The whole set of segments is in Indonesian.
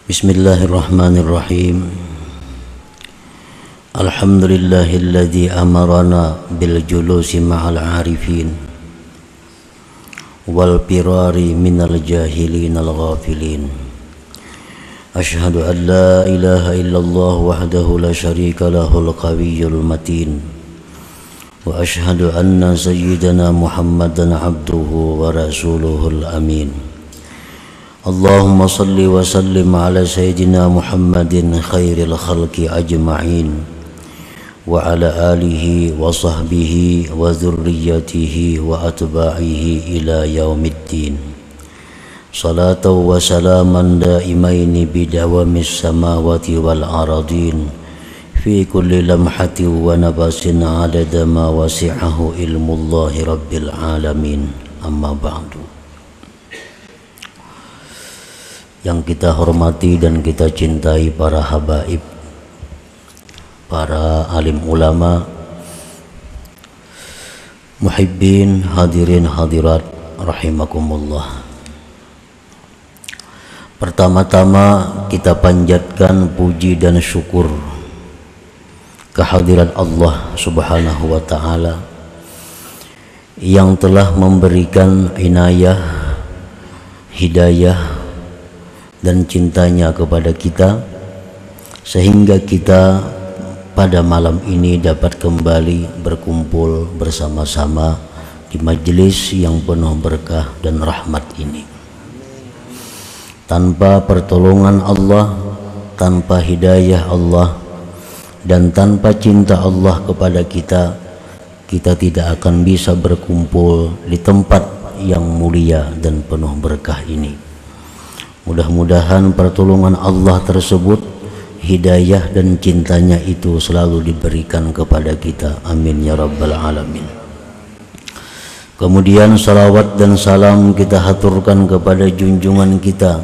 Bismillahirrahmanirrahim. Alhamdulillahilladzi amarana bil julusi ma'al arifin wal firari minal jahilin al ghafilin. Ashhadu an la ilaha illallah wahdahu la syarika lahul qawiyyul matin. Wa ashhadu anna sayyidana Muhammadan abduhu wa rasuluhul amin. Allahumma salli wa sallim ala sayyidina Muhammadin khairil khalqi ajma'in wa ala alihi wa sahbihi wa dhurriyyatihi wa atba'ihi ila yaumiddin. Salatan wa salaman daimaini bidawamis samawati wal aradin fi kulli lamhatin wa nabasin adada ma wasi'ahu ilmullahi rabbil alamin. Amma ba'du. Yang kita hormati dan kita cintai para habaib, para alim ulama, muhibbin, hadirin hadirat rahimakumullah. Pertama-tama kita panjatkan puji dan syukur kehadirat Allah Subhanahu wa ta'ala yang telah memberikan inayah, hidayah dan cintanya kepada kita, sehingga kita pada malam ini dapat kembali berkumpul bersama-sama di majelis yang penuh berkah dan rahmat ini. Tanpa pertolongan Allah, tanpa hidayah Allah, dan tanpa cinta Allah kepada kita, kita tidak akan bisa berkumpul di tempat yang mulia dan penuh berkah ini. Mudah-mudahan pertolongan Allah tersebut, hidayah dan cintanya itu selalu diberikan kepada kita. Amin ya rabbal alamin. Kemudian salawat dan salam kita haturkan kepada junjungan kita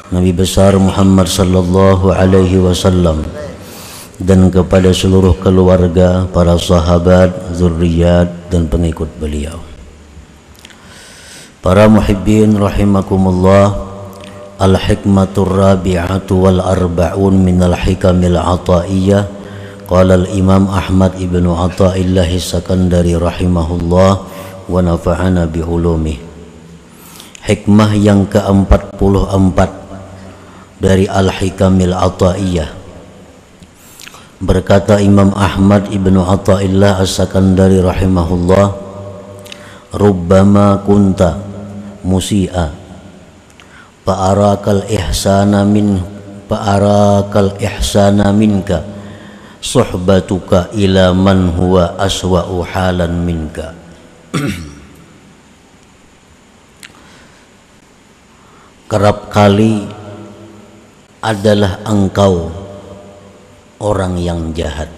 Nabi besar Muhammad sallallahu alaihi wasallam dan kepada seluruh keluarga, para sahabat, zurriyat dan pengikut beliau. Para muhibbin rahimakumullah, al-hikmatur rabi'atu wal arba'un minal hikamil ataiyah. Qala al-imam Ahmad ibnu Athaillah As-Sakandari rahimahullah wa nafa'ana bi'ulumih. Hikmah yang ke-44 dari al-hikamil ataiyah. Berkata Imam Ahmad ibnu Athaillah As-Sakandari rahimahullah, rubbama kunta musi'a fa'arakal ihsana minka suhbatuka ila man huwa aswa'u halan minka. Kerap kali adalah engkau orang yang jahat,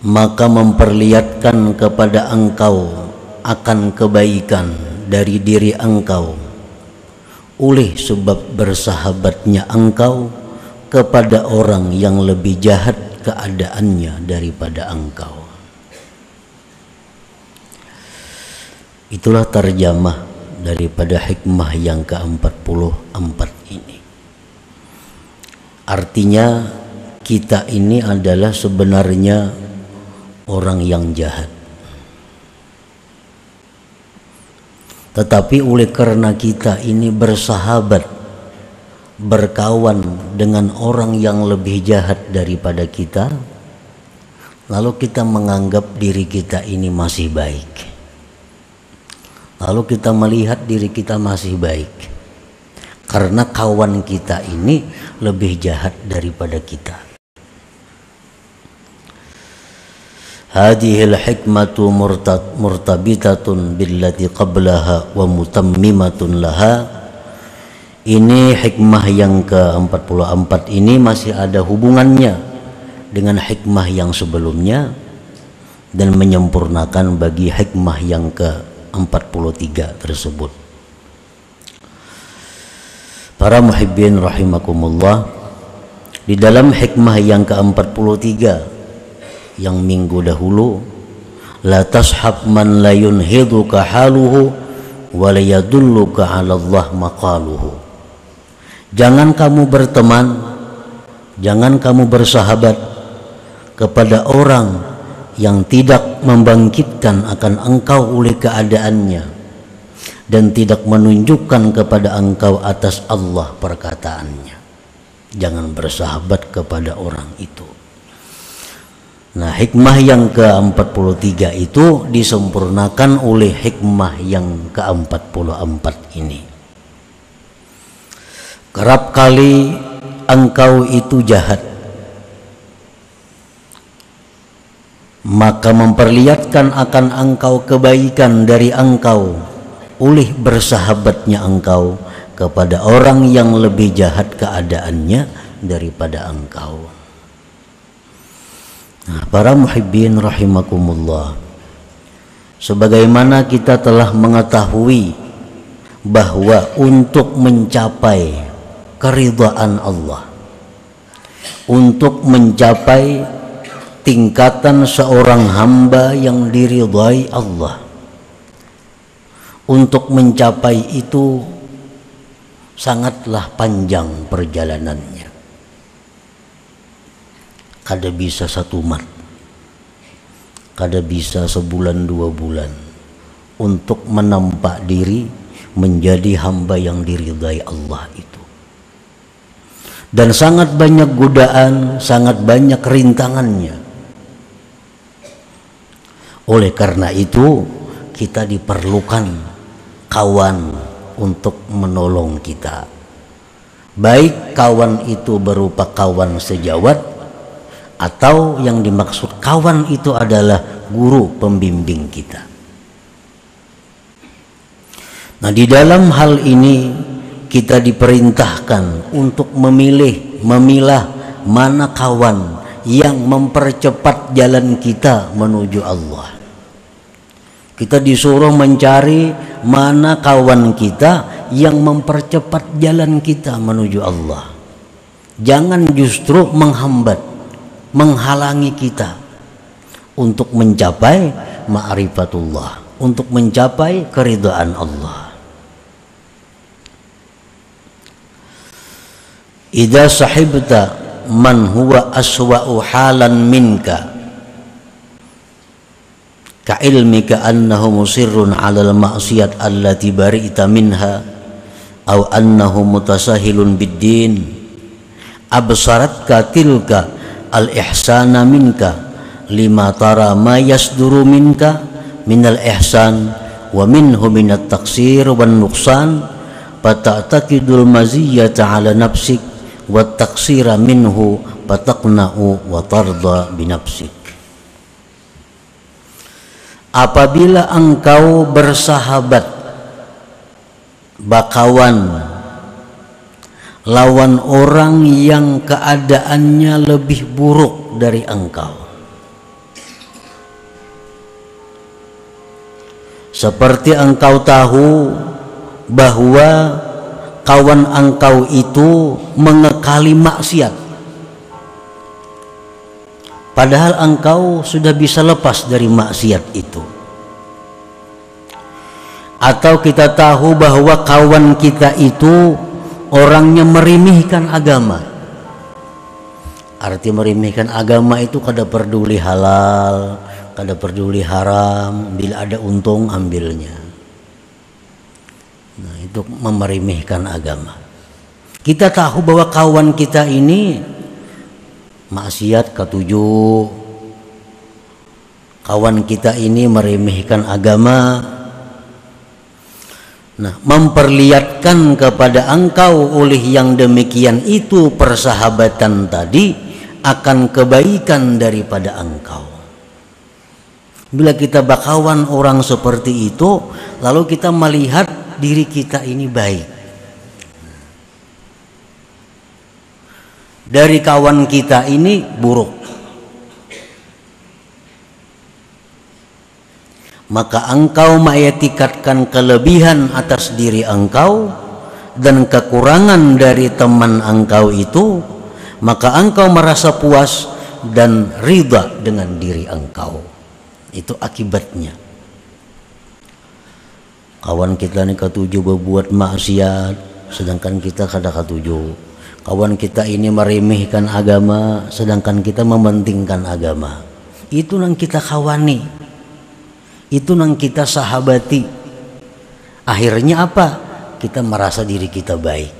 maka memperlihatkan kepada engkau akan kebaikan dari diri engkau oleh sebab bersahabatnya engkau kepada orang yang lebih jahat keadaannya daripada engkau. Itulah terjemah daripada hikmah yang ke-44 ini. Artinya kita ini adalah sebenarnya orang yang jahat, tetapi oleh karena kita ini bersahabat, berkawan dengan orang yang lebih jahat daripada kita, lalu kita menganggap diri kita ini masih baik, lalu kita melihat diri kita masih baik karena kawan kita ini lebih jahat daripada kita. Hadhil hikmatu murtabitatun billati qablaha wa mutammimatun laha. Ini hikmah yang ke-44 ini masih ada hubungannya dengan hikmah yang sebelumnya dan menyempurnakan bagi hikmah yang ke-43 tersebut. Para muhibbin rahimakumullah, di dalam hikmah yang ke-43 yang minggu dahulu, la tashab man la yunhiduka haluhu wa la yadulluka 'ala Allah maqaluhu. Jangan kamu berteman, jangan kamu bersahabat kepada orang yang tidak membangkitkan akan engkau oleh keadaannya dan tidak menunjukkan kepada engkau atas Allah perkataannya. Jangan bersahabat kepada orang itu. Nah, hikmah yang ke-43 itu disempurnakan oleh hikmah yang ke-44 ini. Kerap kali engkau itu jahat, maka memperlihatkan akan engkau kebaikan dari engkau oleh bersahabatnya engkau kepada orang yang lebih jahat keadaannya daripada engkau. Nah, para muhibbin rahimakumullah, sebagaimana kita telah mengetahui bahwa untuk mencapai keridhaan Allah, untuk mencapai tingkatan seorang hamba yang diridhai Allah, untuk mencapai itu sangatlah panjang perjalanannya. Kada bisa 1 mat, kada bisa sebulan 2 bulan untuk menampak diri menjadi hamba yang diridhai Allah itu. Dan sangat banyak godaan, sangat banyak rintangannya. Oleh karena itu kita diperlukan kawan untuk menolong kita. Baik kawan itu berupa kawan sejawat, atau yang dimaksud kawan itu adalah guru pembimbing kita. Nah, di dalam hal ini kita diperintahkan untuk memilah mana kawan yang mempercepat jalan kita menuju Allah. Kita disuruh mencari mana kawan kita yang mempercepat jalan kita menuju Allah. Jangan justru menghambat, menghalangi kita untuk mencapai ma'rifatullah, untuk mencapai keridhaan Allah. Idza sahibta man huwa aswa'u halan minka ka ilmika annahu musirrun 'alal ma'siyat allati bari'ta minha aw annahu mutasahilun bid-din absaratka tilka al-ihsana minka lima tara ma yasduru minka minal ihsan wa minhu minat taqsir wan nuqsan fata'taqidul maziyata 'ala nafsik wa taqsira minhu fataqna'u wa tarda binafsik. Apabila engkau bersahabat, bakawan, lawan orang yang keadaannya lebih buruk dari engkau, seperti engkau tahu bahwa kawan engkau itu mengekali maksiat, padahal engkau sudah bisa lepas dari maksiat itu. Atau kita tahu bahwa kawan kita itu orangnya merimihkan agama. Arti merimihkan agama itu kada peduli halal, kada peduli haram, bila ada untung ambilnya. Nah, itu memeremehkan agama. Kita tahu bahwa kawan kita ini maksiat ketujuh, kawan kita ini meremehkan agama. Nah, memperlihatkan kepada engkau oleh yang demikian itu persahabatan tadi akan kebaikan daripada engkau. Bila kita bakawan orang seperti itu, lalu kita melihat diri kita ini baik, dari kawan kita ini buruk, maka engkau mengetikatkan kelebihan atas diri engkau dan kekurangan dari teman engkau itu, maka engkau merasa puas dan ridha dengan diri engkau. Itu akibatnya. Kawan kita ini ketujuh berbuat maksiat, sedangkan kita kada ketujuh. Kawan kita ini meremehkan agama, sedangkan kita mementingkan agama. Itu nang kita kawani, itu nang kita sahabati. Akhirnya apa? Kita merasa diri kita baik.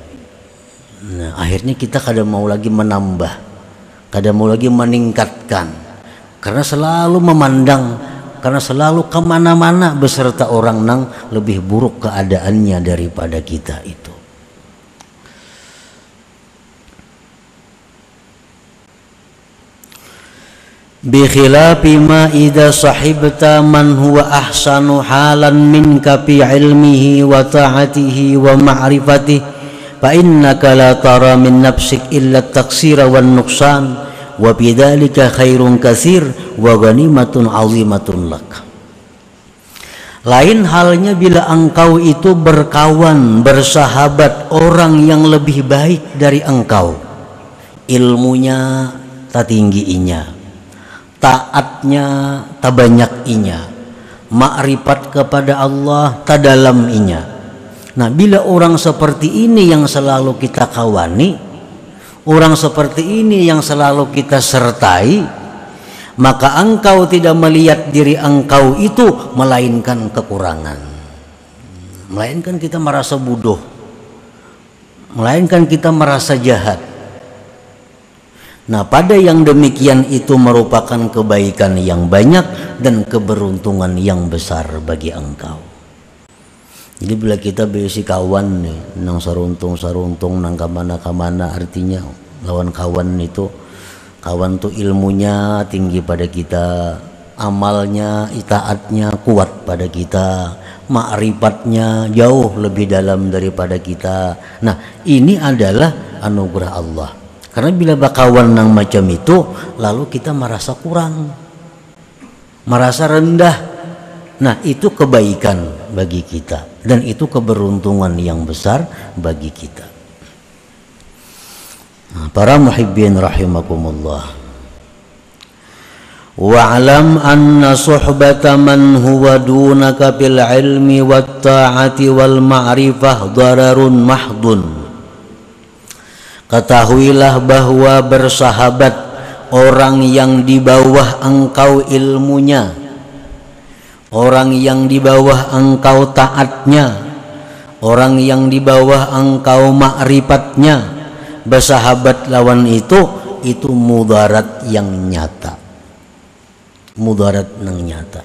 Nah, akhirnya kita kada mau lagi menambah, kada mau lagi meningkatkan, karena selalu memandang, karena selalu kemana-mana beserta orang nang lebih buruk keadaannya daripada kita itu. Bi khilafi ma idza sahibta man huwa ahsanu halan minka fi ilmihi wa ta'atihi wa ma'rifatihi fa innaka la tara min nafsik illa at-taqsira wan nuqsan wa bidzalika khairun katsir wa ghanimatun 'azimatun lak. Lain halnya bila engkau itu berkawan, bersahabat orang yang lebih baik dari engkau, ilmunya tak tinggiinya, taatnya tak banyakinya, makrifat kepada Allah tak dalaminya. Nah, bila orang seperti ini yang selalu kita kawani, orang seperti ini yang selalu kita sertai, maka engkau tidak melihat diri engkau itu melainkan kekurangan, melainkan kita merasa bodoh, melainkan kita merasa jahat. Nah, pada yang demikian itu merupakan kebaikan yang banyak dan keberuntungan yang besar bagi engkau. Jadi bila kita berisi kawan nih, nang saruntung nang kamana, artinya lawan kawan itu, kawan tuh ilmunya tinggi pada kita, amalnya, itaatnya kuat pada kita, makrifatnya jauh lebih dalam daripada kita. Nah, ini adalah anugerah Allah. Karena bila bakawan nang macam itu, lalu kita merasa kurang, merasa rendah. Nah, itu kebaikan bagi kita dan itu keberuntungan yang besar bagi kita. Para muhibbin rahimakumullah, wa'lam anna suhbata man huwa dunaka bil ilmi wat ta'ati wal ma'rifah dararun mahdun. Ketahuilah bahwa bersahabat orang yang di bawah engkau ilmunya, orang yang di bawah engkau taatnya, orang yang di bawah engkau ma'rifatnya, bersahabat lawan itu mudarat yang nyata, mudarat yang nyata,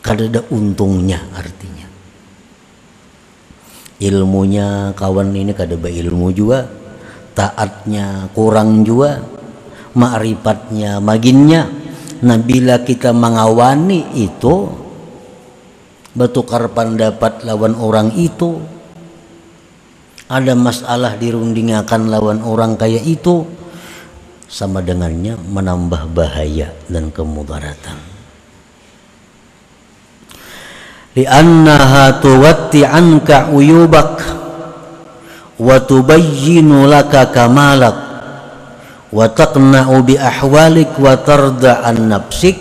kada ada untungnya. Artinya ilmunya kawan ini kada berilmu juga, taatnya kurang juga, ma'rifatnya maginnya. Nah, bila kita mengawani itu, bertukar pendapat lawan orang itu, ada masalah dirundingakan lawan orang kayak itu, sama dengannya menambah bahaya dan kemudaratan. Li'annaha tuwatti anka uyubak wa tubayyinu laka kamalak wa taqna'u bi ahwalik wa tarda an nafsik.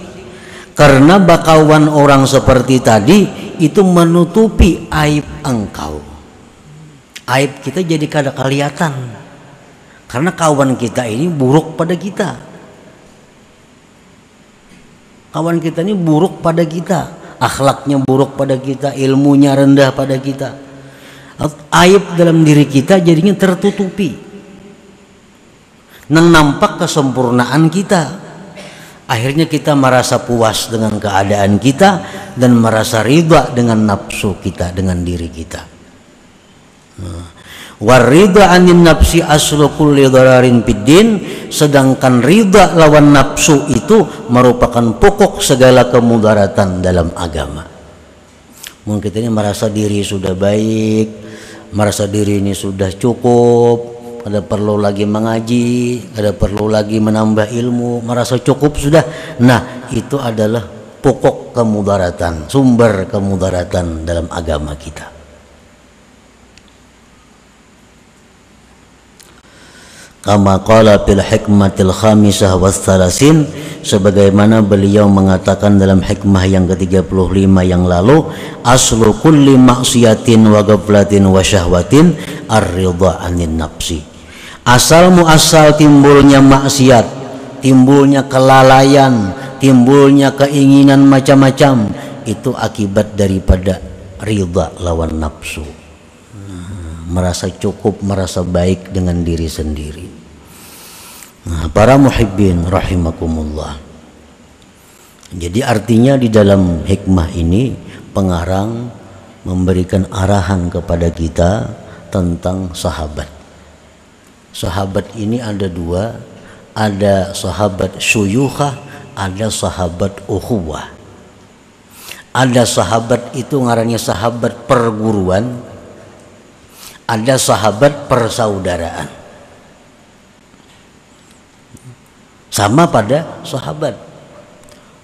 Karena bakawan orang seperti tadi itu menutupi aib engkau, aib kita jadi kada kelihatan, karena kawan kita ini buruk pada kita, kawan kita ini buruk pada kita, akhlaknya buruk pada kita, ilmunya rendah pada kita. Aib dalam diri kita jadinya tertutupi, nang nampak kesempurnaan kita. Akhirnya kita merasa puas dengan keadaan kita dan merasa ridha dengan nafsu kita, dengan diri kita. Waridha anin nafsi aslu kulli dhararin fiddin. Sedangkan ridha lawan nafsu itu merupakan pokok segala kemudaratan dalam agama. Mungkin kita ini merasa diri sudah baik, merasa diri ini sudah cukup, kada perlu lagi mengaji, kada perlu lagi menambah ilmu, merasa cukup sudah. Nah, itu adalah pokok kemudaratan, sumber kemudaratan dalam agama kita. Kama qala fil hikmatil khamisah was salasin, sebagaimana beliau mengatakan dalam hikmah yang ke-35 yang lalu, aslu kulli maksiatin wa ghaflatin wa syahwatin ar-ridha 'anin nafsi. Asal muasal timbulnya maksiat, timbulnya kelalaian, timbulnya keinginan macam-macam, itu akibat daripada ridha lawan nafsu. Merasa cukup, merasa baik dengan diri sendiri. Nah, para muhibbin rahimakumullah. Jadi artinya di dalam hikmah ini pengarang memberikan arahan kepada kita tentang sahabat. Sahabat ini ada dua, ada sahabat syuyukhah, ada sahabat ukhuwah. Ada sahabat itu ngarannya sahabat perguruan, ada sahabat persaudaraan. Sama pada sahabat,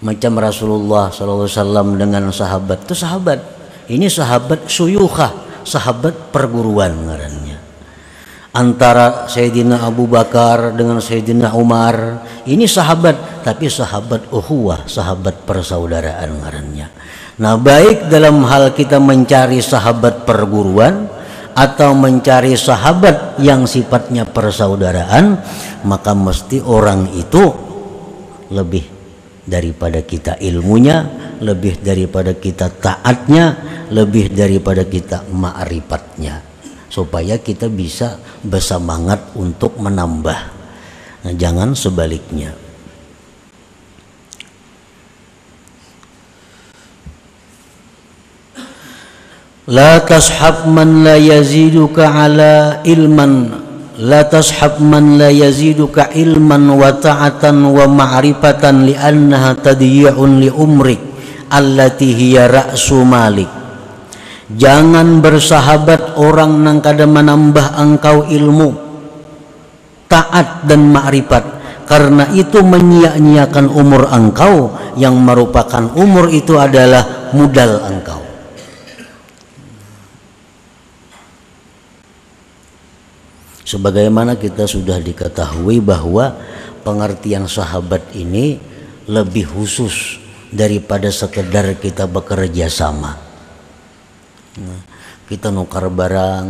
macam Rasulullah SAW dengan sahabat itu sahabat. Ini sahabat syuyukhah, sahabat perguruan ngarannya. Antara Sayyidina Abu Bakar dengan Sayyidina Umar, ini sahabat, tapi sahabat ukhuwah, sahabat persaudaraan ngarannya. Nah, baik dalam hal kita mencari sahabat perguruan atau mencari sahabat yang sifatnya persaudaraan, maka mesti orang itu lebih daripada kita ilmunya, lebih daripada kita taatnya, lebih daripada kita ma'rifatnya, supaya kita bisa bersemangat untuk menambah. Nah, jangan sebaliknya. La tashab man la yaziduka ala ilman, la tashab man la yaziduka ilman wa ta'atan wa ma'rifatan li'annaha tadyi'un li umrik allati hiya ra'su malik. Jangan bersahabat orang nang kada menambah engkau ilmu, taat dan ma'rifat, karena itu menyia-nyiakan umur engkau yang merupakan umur itu adalah modal engkau. Sebagaimana kita sudah diketahui bahwa pengertian sahabat ini lebih khusus daripada sekedar kita bekerja sama. Nah, kita nukar barang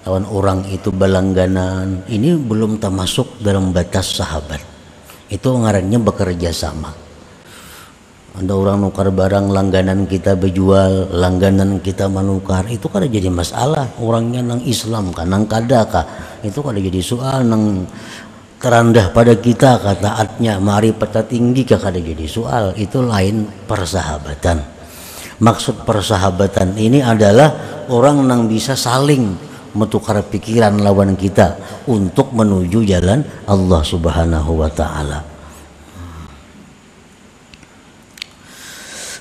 lawan orang itu balangganan, ini belum termasuk dalam batas sahabat. Itu ngarannya bekerja sama. Ada orang nukar barang, langganan kita berjual, langganan kita menukar, itu kan jadi masalah. Orangnya nang Islam kan, nang kada kah, itu kan jadi soal. Nang terendah pada kita kah taatnya, ma'rifatnya tinggi kah, kada jadi soal. Itu lain persahabatan. Maksud persahabatan ini adalah orang nang bisa saling menukar pikiran lawan kita untuk menuju jalan Allah Subhanahu wa ta'ala.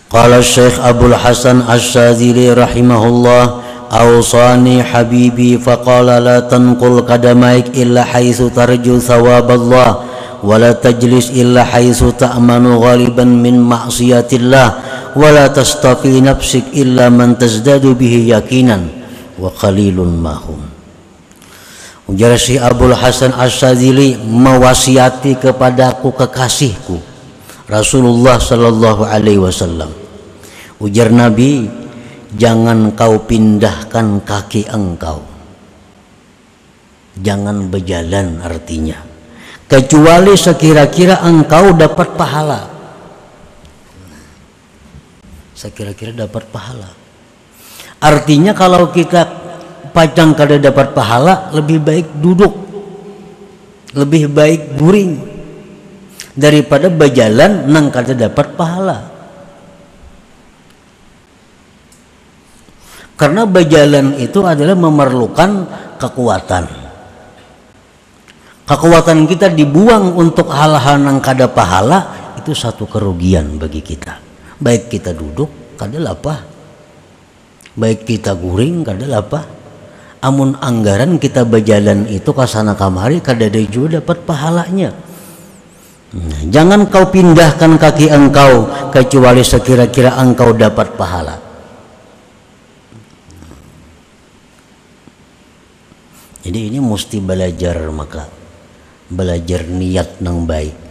Qala Syekh Abdul Hasan Asy-Syadzili rahimahullah, awsani habibi faqala la tanqul qadamaik illa haitsu tarju thawaballah wa la tajlis illa haitsu ta'manu ghaliban min ma'siyatillah wa la tastafi nafsik illa man tazdadu bihi yaqinan wa qalilun mahum. Ujar Syekh Abdul Hasan Asy-Syadzili, mewasiati kepadaku kekasihku Rasulullah sallallahu alaihi wasallam. Ujar Nabi, jangan kau pindahkan kaki engkau, jangan berjalan artinya, kecuali sekira-kira engkau dapat pahala. Sekira-kira dapat pahala. Artinya kalau kita pajang kada dapat pahala, lebih baik duduk, lebih baik guring daripada berjalan nang kada dapat pahala. Karena berjalan itu adalah memerlukan kekuatan. Kekuatan kita dibuang untuk hal-hal yang kada pahala, itu satu kerugian bagi kita. Baik kita duduk kada lapah, baik kita guring kada lapah. Amun anggaran kita berjalan itu kasana kamari kada ada juga dapat pahalanya. Nah, jangan kau pindahkan kaki engkau kecuali sekira-kira engkau dapat pahala. Jadi ini mesti belajar, maka belajar niat nang baik.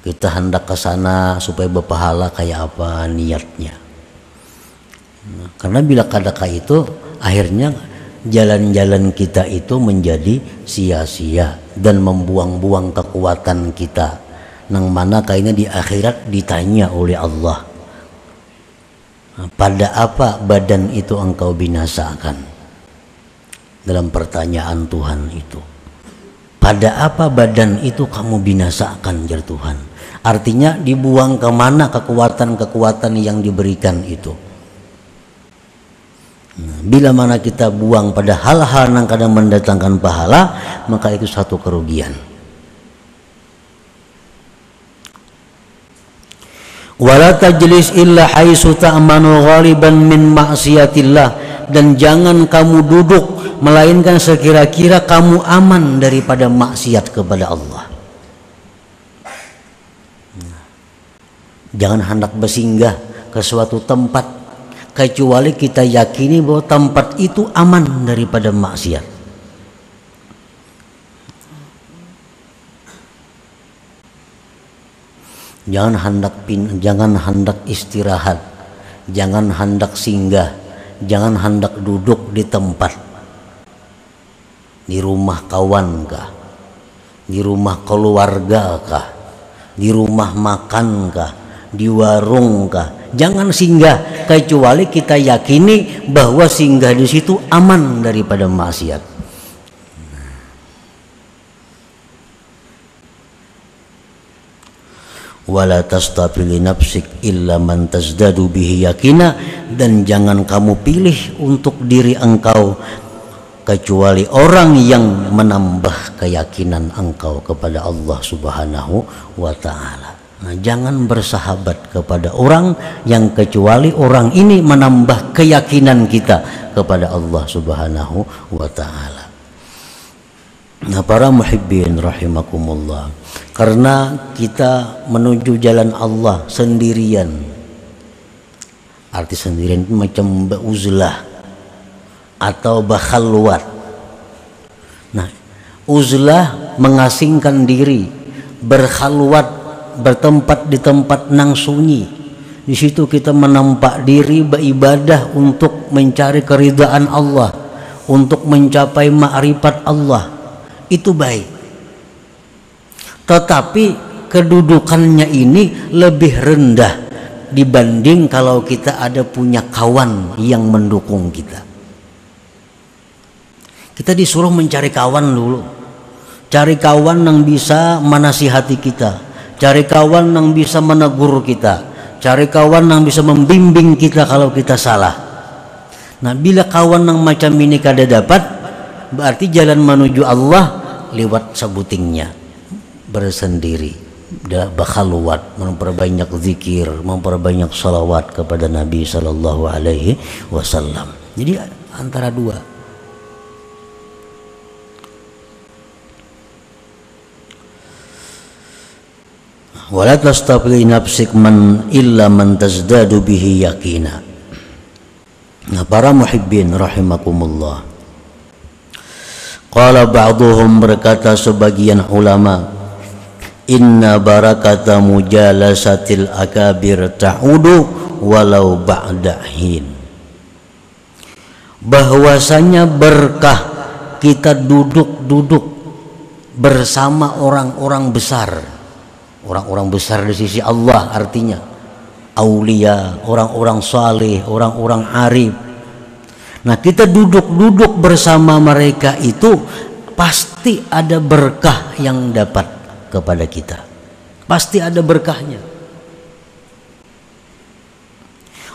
Kita hendak ke sana supaya berpahala kayak apa niatnya. Karena bila kadaka itu akhirnya jalan-jalan kita itu menjadi sia-sia dan membuang-buang kekuatan kita. Nang mana kayaknya di akhirat ditanya oleh Allah, pada apa badan itu engkau binasakan? Dalam pertanyaan Tuhan itu, pada apa badan itu kamu binasakan, jar Tuhan. Artinya dibuang kemana kekuatan-kekuatan yang diberikan itu. Bila mana kita buang pada hal-hal yang kadang mendatangkan pahala, maka itu satu kerugian. Wala tajlis illa haitsu ta'manu ghaliban min ma'siyatillah, dan jangan kamu duduk melainkan sekira-kira kamu aman daripada maksiat kepada Allah. Jangan hendak bersinggah ke suatu tempat kecuali kita yakini bahwa tempat itu aman daripada maksiat. Jangan hendak istirahat, jangan hendak singgah, jangan hendak duduk di tempat, di rumah kawan kah, di rumah keluarga kah, di rumah makan kah, di warung kah. Jangan singgah kecuali kita yakini bahwa singgah di situ aman daripada maksiat. Wala tastafili nafsik illa man tazdadu bihi yakina, dan jangan kamu pilih untuk diri engkau kecuali orang yang menambah keyakinan engkau kepada Allah Subhanahu wa ta'ala. Nah, jangan bersahabat kepada orang yang kecuali orang ini menambah keyakinan kita kepada Allah Subhanahu wa ta'ala. Nah, para muhibbin rahimakumullah, karena kita menuju jalan Allah sendirian. Arti sendirian itu macam uzlah atau bakhalwat. Nah, uzlah mengasingkan diri, berkhalwat, bertempat di tempat nang sunyi. Di situ kita menampak diri beribadah untuk mencari keridhaan Allah, untuk mencapai ma'rifat Allah. Itu baik. Tetapi kedudukannya ini lebih rendah dibanding kalau kita ada punya kawan yang mendukung kita. Kita disuruh mencari kawan dulu. Cari kawan yang bisa menasihati kita, cari kawan yang bisa menegur kita, cari kawan yang bisa membimbing kita kalau kita salah. Nah, bila kawan yang macam ini kada dapat, berarti jalan menuju Allah lewat sabutingnya, bersendiri, bakhalwat, memperbanyak zikir, memperbanyak salawat kepada Nabi Sallallahu Alaihi Wasallam. Jadi antara dua. Wala tastafli nafsik man illa man tazdadu bihi yakina. Nah, para muhibbin rahimakumullah, qala ba'duhum, berkata sebagian ulama, inna barakata mujalasatil akabir ta'udu walau ba'da hin. Bahwasanya berkah kita duduk-duduk bersama orang-orang besar. Orang-orang besar di sisi Allah artinya aulia, orang-orang saleh, orang-orang arif. Nah, kita duduk-duduk bersama mereka itu pasti ada berkah yang dapat kepada kita. Pasti ada berkahnya.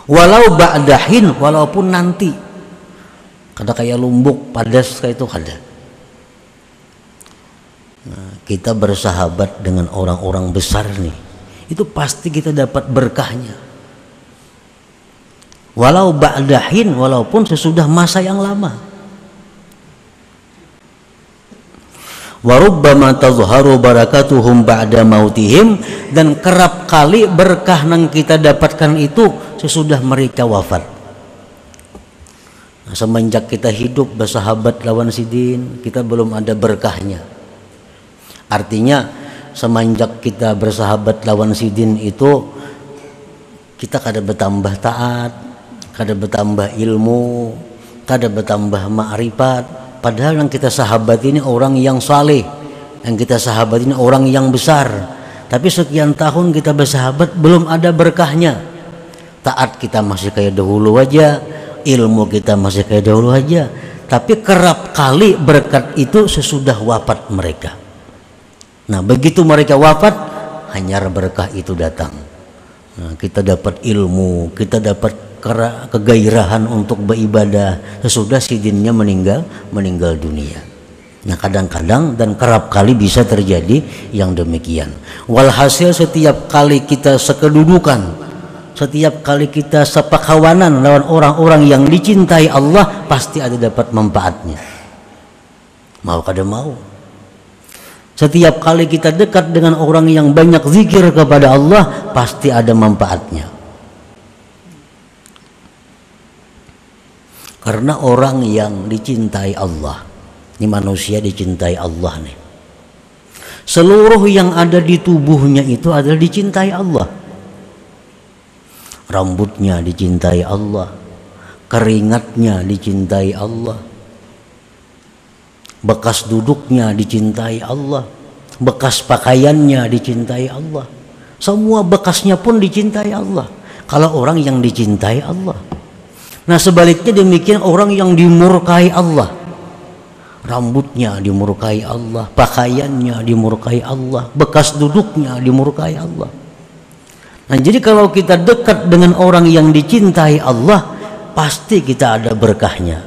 Walau ba'dahin, walaupun nanti. Kada kayak lumbuk padas kayak itu kada. Nah, kita bersahabat dengan orang-orang besar nih, itu pasti kita dapat berkahnya. Walau ba'dahin, walaupun sesudah masa yang lama. Warubbama tazharu barakatuhum ba'da mautihim, dan kerap kali berkah yang kita dapatkan itu sesudah mereka wafat. Nah, semenjak kita hidup bersahabat lawan sidin, kita belum ada berkahnya. Artinya semenjak kita bersahabat lawan sidin itu kita kada bertambah taat, kada bertambah ilmu, kada bertambah ma'rifat. Padahal yang kita sahabat ini orang yang saleh, yang kita sahabat ini orang yang besar. Tapi sekian tahun kita bersahabat belum ada berkahnya. Taat kita masih kayak dahulu aja, ilmu kita masih kayak dahulu aja. Tapi kerap kali berkat itu sesudah wafat mereka. Nah, begitu mereka wafat, hanya berkah itu datang. Nah, kita dapat ilmu, kita dapat kegairahan untuk beribadah sesudah sidinnya meninggal dunia. Nah, kadang-kadang dan kerap kali bisa terjadi yang demikian. Walhasil setiap kali kita sekedudukan, setiap kali kita sepakawanan lawan orang-orang yang dicintai Allah, pasti ada dapat manfaatnya. Mau kada mau. Setiap kali kita dekat dengan orang yang banyak zikir kepada Allah, pasti ada manfaatnya. Karena orang yang dicintai Allah, ini manusia dicintai Allah nih. Seluruh yang ada di tubuhnya itu adalah dicintai Allah. Rambutnya dicintai Allah, keringatnya dicintai Allah, bekas duduknya dicintai Allah, bekas pakaiannya dicintai Allah, semua bekasnya pun dicintai Allah. Kalau orang yang dicintai Allah. Nah, sebaliknya demikian orang yang dimurkai Allah, rambutnya dimurkai Allah, pakaiannya dimurkai Allah, bekas duduknya dimurkai Allah. Nah, jadi kalau kita dekat dengan orang yang dicintai Allah, pasti kita ada berkahnya,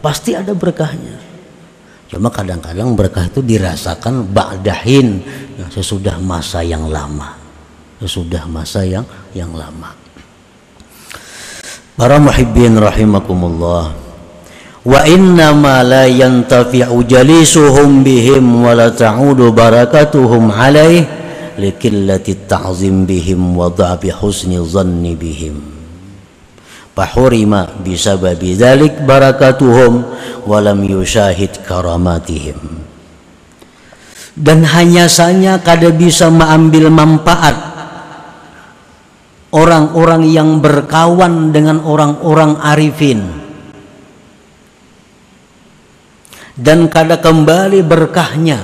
pasti ada berkahnya. Cuma kadang-kadang berkah itu dirasakan ba'dahin, sesudah masa yang lama, sesudah masa yang lama. Para muhibbin rahimakumullah, wa inna ma la yantafi'u jalisuhum bihim wa la ta'udu barakatuhum alaih likillati ta'zim bihim wa dha'fi husni dhanni bihim. Fahurima bisababi dzalik barakatuhum wa lam yushahid karamatihim. Dan hanya saja kada bisa mengambil manfaat orang-orang yang berkawan dengan orang-orang arifin, dan kada kembali berkahnya.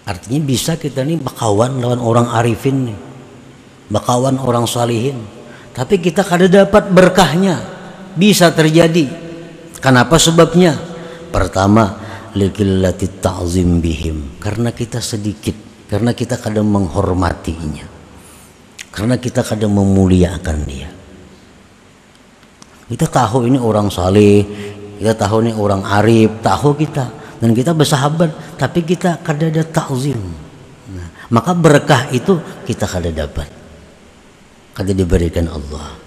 Artinya bisa kita nih berkawan lawan orang arifin nih, bakawan orang salihin, tapi kita kada dapat berkahnya. Bisa terjadi. Kenapa sebabnya? Pertama, likillati ta'zim bihim, karena kita sedikit, karena kita kada menghormatinya, karena kita kada memuliakan dia. Kita tahu ini orang saleh, kita tahu ini orang arif, tahu kita, dan kita bersahabat, tapi kita kada ada ta'zim. Nah, maka berkah itu kita kada dapat, kada diberikan Allah.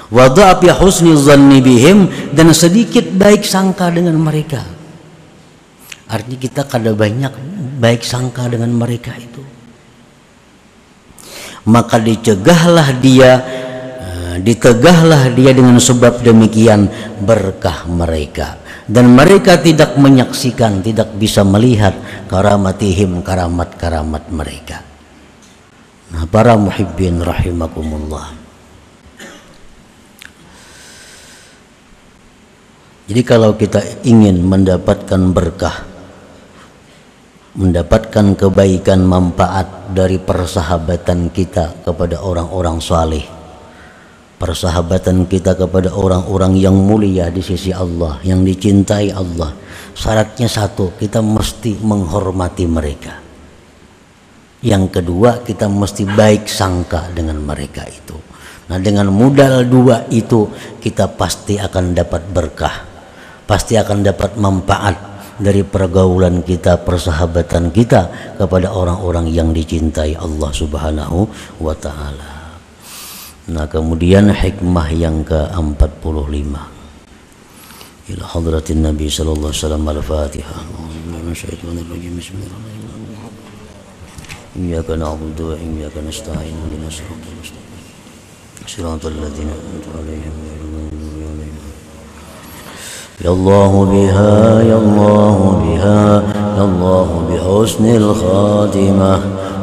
Wa dha'fi husni dhanni bihim, dan sedikit baik sangka dengan mereka. Artinya kita kada banyak baik sangka dengan mereka itu. Maka ditegahlah dia dengan sebab demikian berkah mereka, dan mereka tidak menyaksikan, tidak bisa melihat karamatihim, karamat-karamat mereka. Nah, para muhibbin rahimakumullah, jadi kalau kita ingin mendapatkan berkah, mendapatkan kebaikan, manfaat dari persahabatan kita kepada orang-orang saleh, persahabatan kita kepada orang-orang yang mulia di sisi Allah, yang dicintai Allah, syaratnya satu, kita mesti menghormati mereka. Yang kedua, kita mesti baik sangka dengan mereka itu. Nah, dengan modal dua itu kita pasti akan dapat berkah, pasti akan dapat manfaat dari pergaulan kita, persahabatan kita kepada orang-orang yang dicintai Allah Subhanahu wa ta'ala. Nah, kemudian hikmah yang ke-45, ila hadratin Nabi sallallahu alaihi wasallam. Al-Fatihah. Iyyaka na'budu wa iyyaka nasta'in. Ihdinas siratal mustaqim. Shiratal ladzina an'amta 'alaihim ghairil maghdubi 'alaihim يا الله بها يا الله بها يا الله بحسن الخاتمة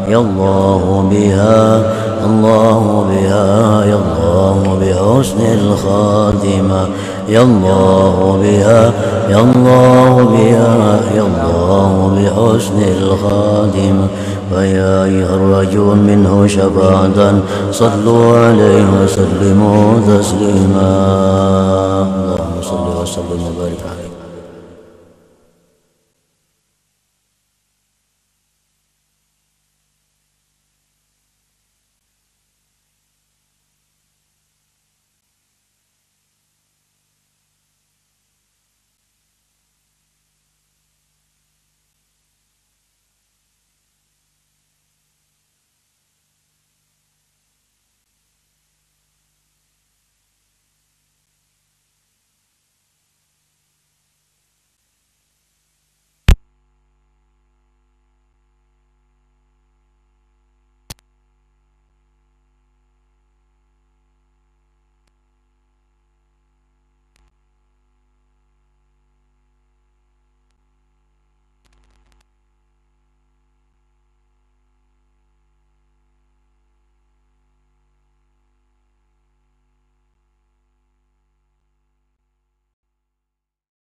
يا الله بها الله بها يا الله بحسن الخاتمة يا الله بها يا الله بها يا الله بحسن الخاتمة فيا أيها الرجل منه شفاعة صلوا عليه وسلموا تسليما اللهم صل وسلم وبارك عليه.